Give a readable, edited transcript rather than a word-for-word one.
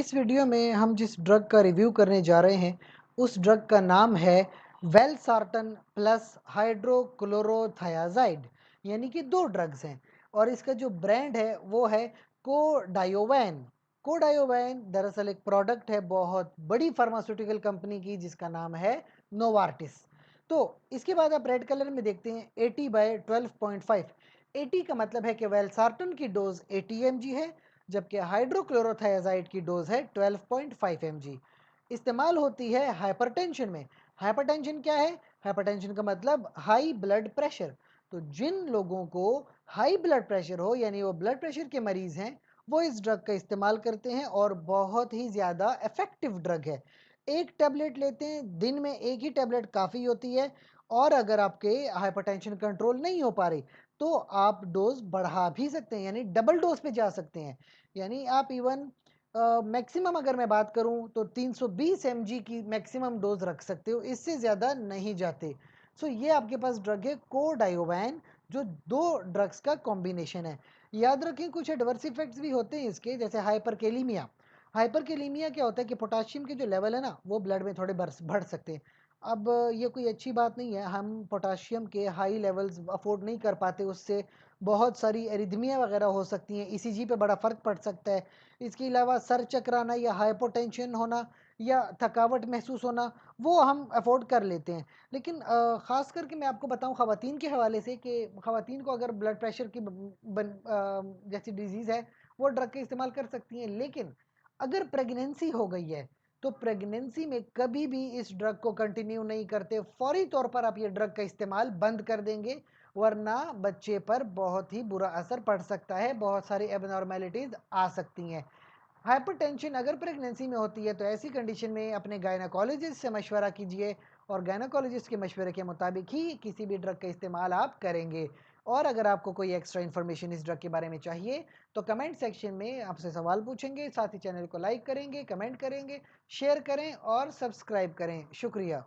इस वीडियो में हम जिस ड्रग का रिव्यू करने जा रहे हैं उस ड्रग का नाम है वेलसार्टन प्लस हाइड्रोक्लोरोथायाजाइड, यानी कि दो ड्रग्स हैं और इसका जो ब्रांड है वो है कोडायोवैन। कोडायोवैन दरअसल एक प्रोडक्ट है बहुत बड़ी फार्मास्यूटिकल कंपनी की जिसका नाम है नोवार्टिस। तो इसके बाद आप रेड कलर में देखते हैं 80/12.5। 80 का मतलब है कि वेलसार्टन की डोज 80 mg है, जबकि हाइड्रोक्लोरोथायाजाइड की डोज है 12.5 mg। इस्तेमाल होती है हाइपरटेंशन में। हाइपरटेंशन क्या है? हाइपरटेंशन का मतलब हाई ब्लड प्रेशर। तो जिन लोगों को हाई ब्लड प्रेशर हो, यानी वो ब्लड प्रेशर के मरीज हैं, वो इस ड्रग का इस्तेमाल करते हैं और बहुत ही ज़्यादा इफेक्टिव ड्रग है। एक टैबलेट लेते हैं, दिन में एक ही टैबलेट काफ़ी होती है। और अगर आपके हाइपरटेंशन कंट्रोल नहीं हो पा रही तो आप डोज बढ़ा भी सकते हैं, यानी डबल डोज पे जा सकते हैं। यानी आप इवन मैक्सिमम अगर मैं बात करूं तो 320 mg की मैक्सिमम डोज रख सकते हो, इससे ज़्यादा नहीं जाते। सो ये आपके पास ड्रग है कोडायोवैन, जो दो ड्रग्स का कॉम्बिनेशन है। याद रखें कुछ एडवर्स इफेक्ट्स भी होते हैं इसके, जैसे हाइपरकेलीमिया। हाइपरकेलीमिया क्या होता है कि पोटाशियम के जो लेवल है ना वो ब्लड में थोड़े बढ़ सकते हैं। अब ये कोई अच्छी बात नहीं है, हम पोटाशियम के हाई लेवल्स अफोर्ड नहीं कर पाते, उससे बहुत सारी एरिथमिया वगैरह हो सकती हैं, ईसीजी पे बड़ा फ़र्क पड़ सकता है। इसके अलावा सर चकराना या हाइपोटेंशन होना या थकावट महसूस होना वो हम अफोर्ड कर लेते हैं। लेकिन ख़ास करके मैं आपको बताऊं ख़वातीन के हवाले से कि ख़वातीन को अगर ब्लड प्रेशर की जैसी डिजीज़ है वो ड्रग का इस्तेमाल कर सकती हैं। लेकिन अगर प्रेगनेंसी हो गई है तो प्रेगनेंसी में कभी भी इस ड्रग को कंटिन्यू नहीं करते, फौरी तौर पर आप ये ड्रग का इस्तेमाल बंद कर देंगे, वरना बच्चे पर बहुत ही बुरा असर पड़ सकता है, बहुत सारी एबनॉर्मेलिटीज आ सकती हैं। हाइपरटेंशन अगर प्रेगनेंसी में होती है तो ऐसी कंडीशन में अपने गायनाकोलॉजिस्ट से मशवरा कीजिए और गायनाकोलॉजिस्ट के मशवरे के मुताबिक ही किसी भी ड्रग का इस्तेमाल आप करेंगे। और अगर आपको कोई एक्स्ट्रा इन्फॉर्मेशन इस ड्रग के बारे में चाहिए तो कमेंट सेक्शन में आपसे सवाल पूछेंगे, साथ ही चैनल को लाइक करेंगे, कमेंट करेंगे, शेयर करें और सब्सक्राइब करें। शुक्रिया।